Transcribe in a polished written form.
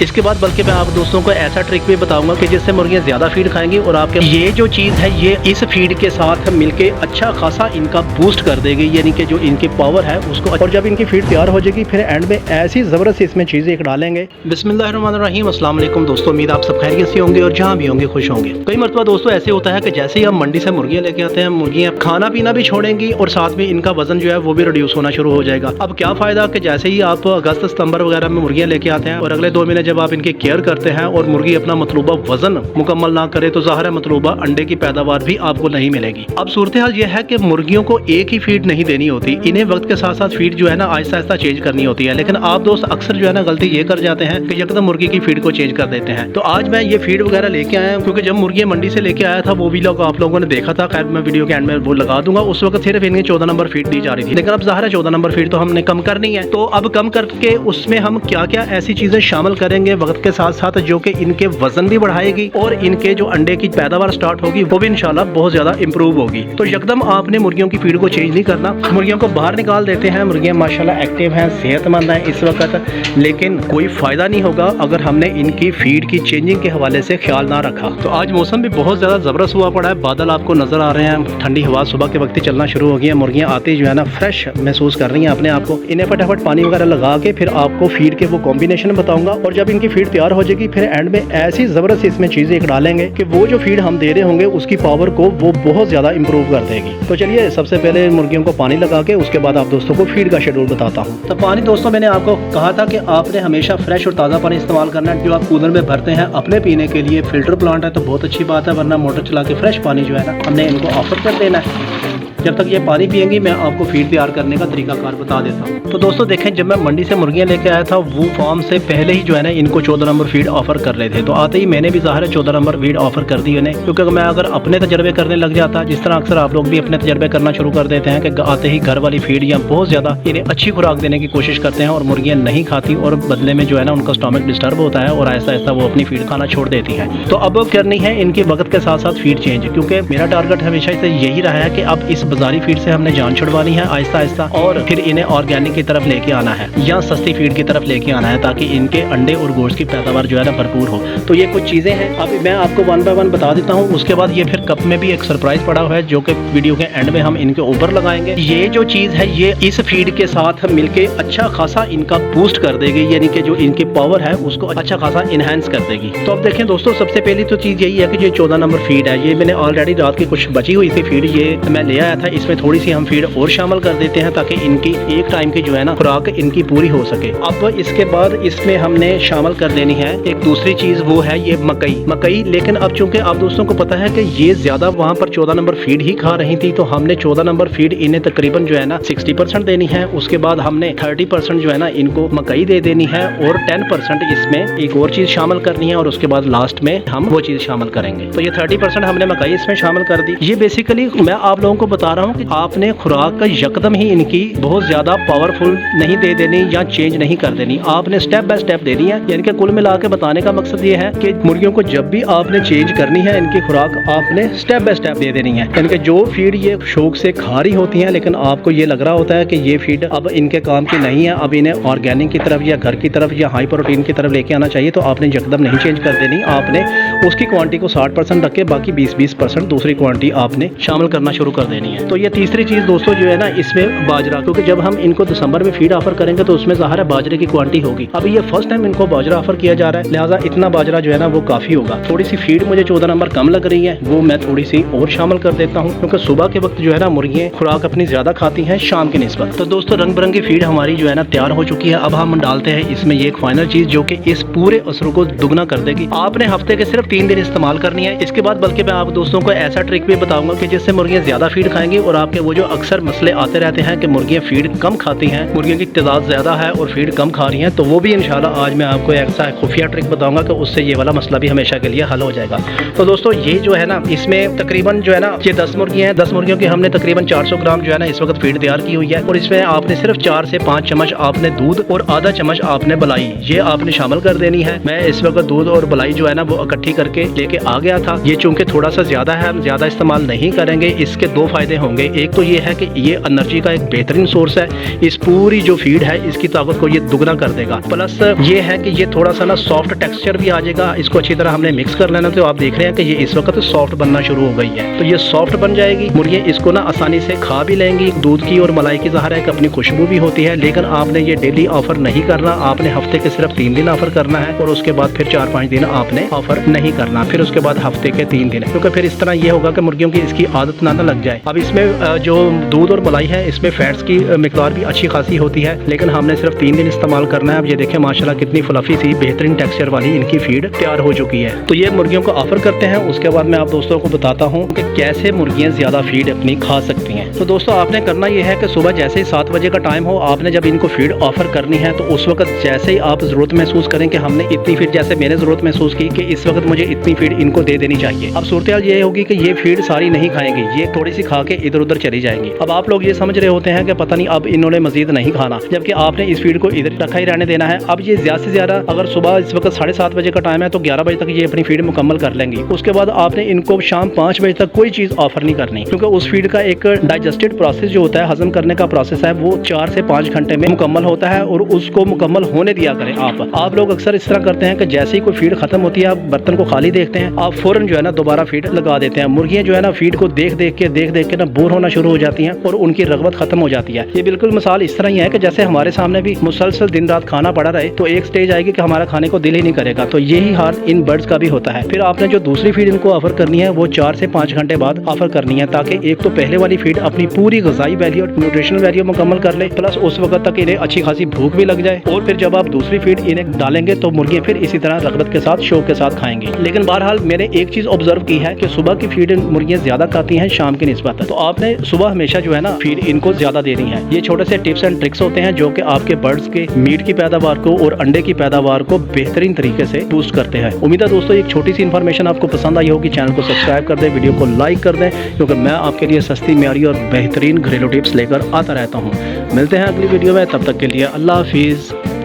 इसके बाद बल्कि मैं आप दोस्तों को ऐसा ट्रिक भी बताऊंगा कि जिससे मुर्गियां ज्यादा फीड खाएंगी और आपके ये जो चीज़ है ये इस फीड के साथ मिलके अच्छा खासा इनका बूस्ट कर देगी, यानी कि जो इनकी पावर है उसको। और जब इनकी फीड तैयार हो जाएगी फिर एंड में ऐसी ज़बरदस्त इसमें चीज़ें एक डालेंगे। बिस्मिल्लाहिर्रहमानिर्रहीम, अस्सलाम वालेकुम दोस्तों, उम्मीद आप सब खैरियत से होंगे और जहाँ भी होंगे खुश होंगे। कई मरतबा दोस्तों ऐसे होता है कि जैसे ही हम मंडी से मुर्गियाँ लेके आते हैं, मुर्गियाँ खाना पीना भी छोड़ेंगी और साथ में इनका वजन जो है वो भी रिड्यूस होना शुरू हो जाएगा। अब क्या फ़ायदा कि जैसे ही आप अगस्त सितंबर वगैरह में मुर्गियाँ लेके आते हैं और अगले 2 महीने जब आप इनकी केयर करते हैं और मुर्गी अपना मतलूबा वजन मुकम्मल ना करे तो ज़ाहिर है मतलूबा अंडे की पैदावार भी आपको नहीं मिलेगी। अब सूरत हाल ये है कि मुर्गियों को एक ही फीड नहीं देनी होती, इन्हें वक्त के साथ साथ फीड जो है ना आहिस्ता आहिस्ता चेंज करनी होती है। लेकिन आप दोस्त अक्सर जो है ना गलती ये कर जाते हैं कि यकदम मुर्गी की फीड को चेंज कर देते हैं। तो आज मैं ये फीड वगैरह लेके आया हूँ, क्योंकि जब मुर्गियाँ मंडी से लेके आया था वो भी लोग आप लोगों ने देखा था, खैर मैं वीडियो के एंड में वो लगा दूंगा। उस वक्त सिर्फ इन्हें 14 नंबर फीड दी जा रही थी, लेकिन अब ज़ाहिर है 14 नंबर फीड तो हमने कम करनी है। तो अब कम करके उसमें हम क्या क्या ऐसी चीज़ें शामिल करेंगे वक्त के साथ साथ जो कि इनके वजन भी बढ़ाएगी और इनके जो अंडे की पैदावार स्टार्ट होगी वो भी इंशाल्लाह बहुत ज़्यादा इंप्रूव होगी। तो यकदम आपने मुर्गियों की फीड को चेंज नहीं करना, मुर्गियों को बाहर निकाल देते हैं। मुर्गियाँ माशाल्लाह एक्टिव हैं, सेहतमंद हैं इस वक्त, लेकिन कोई फ़ायदा नहीं होगा अगर हमने इनकी फीड की चेंजिंग के हवाले से ख्याल ना रखा। तो आज मौसम भी बहुत ज़्यादा ज़बरदस्त हुआ पड़ा है, बादल आपको नज़र आ रहे हैं, ठंडी हवा सुबह के वक्त ही चलना शुरू हो गई है। मुर्गियाँ आती जो है ना फ्रेश महसूस कर रही हैं अपने आप को। इन्हें फटाफट पानी वगैरह लगा के फिर आपको फीड के वो कॉम्बिनेशन बताऊंगा और जब इनकी फीड तैयार हो जाएगी फिर एंड में ऐसी ज़बरदस्त इसमें चीज़ें एक डालेंगे कि वो जो फीड हम दे रहे होंगे उसकी पावर को वो बहुत ज़्यादा इंप्रूव कर देगी। तो चलिए सबसे पहले मुर्गियों को पानी लगा के उसके बाद आप दोस्तों को फीड का शेड्यूल बताता हूँ। तो पानी दोस्तों मैंने आपको कहा था कि आपने हमेशा फ्रेश और ताज़ा पानी इस्तेमाल करना है। जो आप कूलर में भरते हैं अपने पीने के लिए, फिल्टर प्लांट है तो बहुत अच्छी बात है, वरना मोटर चला के फ्रेश पानी जो है ना हमने इनको ऑफर कर देना है। जब तक ये पानी पिएंगी मैं आपको फीड तैयार करने का तरीकाकार बता देता हूँ। तो दोस्तों देखें, जब मैं मंडी से मुर्गियाँ लेके आया था वो फार्म से पहले ही जो है ना इनको 14 नंबर फीड ऑफर कर रहे थे। तो आते ही मैंने भी ज़ाहिर है 14 नंबर फीड ऑफर कर दी उन्हें, क्योंकि मैं अगर अपने तजर्बे करने लग जाता, जिस तरह अक्सर आप लोग भी अपने तजर्बे करना शुरू कर देते हैं कि आते ही घर वाली फीड या बहुत ज़्यादा इन्हें अच्छी खुराक देने की कोशिश करते हैं और मुर्गियाँ नहीं खाती और बदले में जो है ना उनका स्टमक डिस्टर्ब होता है और आहिस्ता आहिस्ता वो अपनी फीड खाना छोड़ देती है। तो अब करनी है इनकी वक्त के साथ साथ फीड चेंज, क्योंकि मेरा टारगेट हमेशा से यही रहा है कि अब इस बाजारी फीड से हमने जान छुड़वानी है आहिस्ता आहिस्ता और फिर इन्हें ऑर्गेनिक की तरफ लेके आना है या सस्ती फीड की तरफ लेके आना है, ताकि इनके अंडे और गोश्त की पैदावार जो है ना भरपूर हो। तो ये कुछ चीज़ें हैं, अब मैं आपको 1 बाय 1 बता देता हूँ। उसके बाद ये फिर कप में भी एक सरप्राइज पड़ा हुआ है जो कि वीडियो के एंड में हम इनके ऊपर लगाएंगे। ये जो चीज़ है ये इस फीड के साथ मिलके अच्छा खासा इनका बूस्ट कर देगी, यानी कि जो इनकी पावर है उसको अच्छा खासा इनहेंस कर देगी। तो अब देखें दोस्तों, सबसे पहली तो चीज़ यही है कि जो 14 नंबर फीड है ये मैंने ऑलरेडी रात की कुछ बची हुई थी फीड, ये मैं ले आया था। इसमें थोड़ी सी हम फीड और शामिल कर देते हैं ताकि इनकी एक टाइम की जो है ना खुराक इनकी पूरी हो सके। अब इसके बाद इसमें हमने शामिल कर देनी है एक दूसरी चीज, वो है ये मकई। लेकिन अब चूंकि आप दोस्तों को पता है कि ये ज्यादा वहाँ पर 14 नंबर फीड ही खा रही थी, तो हमने 14 नंबर फीड इन्हें तकरीबन जो है ना 60% देनी है। उसके बाद हमने 30% जो है ना इनको मकई दे देनी है और 10% इसमें एक और चीज शामिल करनी है और उसके बाद लास्ट में हम वो चीज शामिल करेंगे। तो ये 30% हमने मकई इसमें शामिल कर दी। ये बेसिकली मैं आप लोगों को बता रहा हूँ कि आपने खुराक का यकदम ही इनकी बहुत ज्यादा पावरफुल नहीं दे देनी या चेंज नहीं कर देनी, आपने स्टेप बाय स्टेप देनी है। यानी कि कुल मिला के बताने का मकसद ये है कि मुर्गियों को जब भी आपने चेंज करनी है इनकी खुराक आपने स्टेप बाय स्टेप दे देनी है। यानी कि जो फीड ये शौक से खा रही होती हैं लेकिन आपको ये लग रहा होता है कि ये फीड अब इनके काम की नहीं है, अब इन्हें ऑर्गेनिक की तरफ या घर की तरफ या हाई प्रोटीन की तरफ लेके आना चाहिए, तो आपने यकदम नहीं चेंज कर देनी। आपने उसकी क्वांटिटी को 60% रख के बाकी 20% दूसरी क्वांटिटी आपने शामिल करना शुरू कर देनी है। तो ये तीसरी चीज दोस्तों जो है ना इसमें बाजरा, क्योंकि जब हम इनको दिसंबर में फीड ऑफर करेंगे तो उसमें ज़ाहिर है बाजरे की क्वांटिटी होगी। अभी ये फर्स्ट टाइम इनको बाजरा ऑफर किया जा रहा है, लिहाजा इतना बाजरा जो है ना वो काफ़ी होगा। थोड़ी सी फीड मुझे 14 नंबर कम लग रही है, वो मैं थोड़ी सी और शामिल कर देता हूँ, क्योंकि सुबह के वक्त जो है ना मुर्गियाँ खुराक अपनी ज़्यादा खाती हैं शाम की निस्बत। तो दोस्तों रंग बिरंगी फीड हमारी जो है ना तैयार हो चुकी है। अब हम डालते हैं इसमें ये एक फाइनल चीज़ जो कि इस पूरे असर को दुगना कर देगी। आपने हफ्ते के सिर्फ 3 दिन इस्तेमाल करनी है। इसके बाद बल्कि मैं आप दोस्तों को ऐसा ट्रिक भी बताऊंगा कि जिससे मुर्गियाँ ज़्यादा फीड खाएंगी और आपके वो जो अक्सर मसले आते रहते हैं कि मुर्गियाँ फीड कम खाती हैं, मुर्गियों की तादाद ज़्यादा है और फीड कम खा रही हैं, तो वो भी इंशाल्लाह आज मैं आपको ऐसा खुफिया ट्रिक बताऊंगा कि उससे ये वाला मसला भी हमेशा के लिए हल हो जाएगा। तो दोस्तों ये जो है ना इसमें तकरीबन जो है ना ये 10 मुर्गियाँ हैं, 10 मुर्गियों की हमने तकरीबन 400 ग्राम जो है ना इस वक्त फीड तैयार की हुई है और इसमें आपने सिर्फ 4 से 5 चम्मच आपने दूध और आधा चम्मच आपने बलाई ये आपने शामिल कर देनी है। मैं इस वक्त दूध और बलाई जो है ना वो इकट्ठी करके लेके आ गया था। ये चूंकि थोड़ा सा ज्यादा है, हम ज्यादा इस्तेमाल नहीं करेंगे। इसके 2 फायदे होंगे। एक तो ये है कि ये एनर्जी का एक बेहतरीन सोर्स है, इस पूरी जो फीड है इसकी ताकत को ये दुगना कर देगा। प्लस ये है कि ये थोड़ा सा ना सॉफ्ट टेक्सचर भी आ जाएगा। इसको अच्छी तरह हमने मिक्स कर लेना। तो आप देख रहे हैं कि ये इस वक्त सॉफ्ट बनना शुरू हो गई है। तो ये सॉफ्ट बन जाएगी, मुर्गियाँ इसको ना आसानी से खा भी लेंगी। दूध की और मलाई की ज़ाहिर है कि अपनी खुशबू भी होती है, लेकिन आपने ये डेली ऑफर नहीं करना। आपने हफ्ते के सिर्फ 3 दिन ऑफर करना है और उसके बाद फिर 4-5 दिन आपने ऑफर नहीं करना, फिर उसके बाद हफ्ते के 3 दिन, क्योंकि फिर इस तरह ये होगा कि मुर्गियों की इसकी आदत ना लग जाए। अब इसमें जो दूध और मलाई है इसमें फैट्स की मिकदार भी अच्छी खासी होती है, लेकिन हमने सिर्फ 3 दिन इस्तेमाल करना है। अब ये देखें माशाल्लाह कितनी फ्लफी सी बेहतरीन टेक्सचर वाली इनकी फीड तैयार हो चुकी है। तो ये मुर्गियों को ऑफर करते हैं, उसके बाद मैं आप दोस्तों को बताता हूँ कि कैसे मुर्गियाँ ज़्यादा फीड अपनी खा सकती हैं। तो दोस्तों आपने करना ये है कि सुबह जैसे ही 7 बजे का टाइम हो, आपने जब इनको फीड ऑफर करनी है तो उस वक्त जैसे ही आप ज़रूरत महसूस करें कि हमने इतनी फीड, जैसे मैंने ज़रूरत महसूस की कि इस वक्त मुझे इतनी फीड इनको दे देनी चाहिए। अब सूरत हाल ये होगी कि ये फीड सारी नहीं खाएंगी, ये थोड़ी सी खा के इधर उधर चली जाएंगी। अब आप लोग ये समझ रहे होते हैं कि पता नहीं अब इन्होंने मजीद नहीं खाना, जबकि आपने इस फीड को इधर रखा ही रहने देना है। अब ये ज़्यादा से ज़्यादा, अगर सुबह इस वक्त 7:30 बजे का टाइम है तो 11 बजे तक ये अपनी फीड मुकम्मल कर लेंगी। उसके बाद आपने इनको शाम 5 बजे तक कोई चीज़ ऑफर नहीं करनी, क्योंकि उस फीड का एक डाइजेस्टेड प्रोसेस जो होता है, हजम करने का प्रोसेस है, वो 4 से 5 घंटे में मुकम्मल होता है और उसको मुकम्मल होने दिया करें। आप लोग अक्सर इस तरह करते हैं कि जैसे ही कोई फीड खत्म होती है, आप बर्तन को खाली देखते हैं, आप फौरन जो है ना दोबारा फीड लगा देते हैं। मुर्गियां जो है ना फीड को देख देख के ना बोर होना शुरू हो जाती हैं और उनकी रगबत खत्म हो जाती है। ये बिल्कुल मिसाल इस तरह ही है कि जैसे हमारे सामने भी मुसलसल दिन रात खाना पड़ा रहे तो एक स्टेज आएगी कि हमारा खाने को दिल ही नहीं करेगा। तो यही हाल इन बर्ड्स का भी होता है। फिर आपने जो दूसरी फीड इनको ऑफर करनी है वो 4 से 5 घंटे बाद ऑफर करनी है, ताकि एक तो पहले वाली फीड अपनी पूरी ग़िज़ाई वैल्यू और न्यूट्रिशनल वैल्यू मुकम्मल कर ले, प्लस उस वक्त तक इन्हें अच्छी खासी भूख भी लग जाए। और फिर जब आप दूसरी फीड इन्हें डालेंगे तो मुर्गियां फिर इसी तरह रगबत के साथ, शौक के साथ खाएंगी। लेकिन बहरहाल मैंने एक चीज़ ऑब्जर्व की है कि सुबह की फीड मुर्गियां ज़्यादा खाती हैं शाम की निस्बत, तो आपने सुबह हमेशा जो है ना फीड इनको ज़्यादा देनी है। ये छोटे से टिप्स एंड ट्रिक्स होते हैं जो कि आपके बर्ड्स के मीट की पैदावार को और अंडे की पैदावार को बेहतरीन तरीके से बूस्ट करते हैं। उम्मीद है दोस्तों एक छोटी सी इन्फॉर्मेशन आपको पसंद आई होगी। चैनल को सब्सक्राइब कर दें, वीडियो को लाइक कर दें, क्योंकि मैं आपके लिए सस्ती, म्यारी और बेहतरीन घरेलू टिप्स लेकर आता रहता हूँ। मिलते हैं अगली वीडियो में, तब तक के लिए अल्लाह हाफिज़।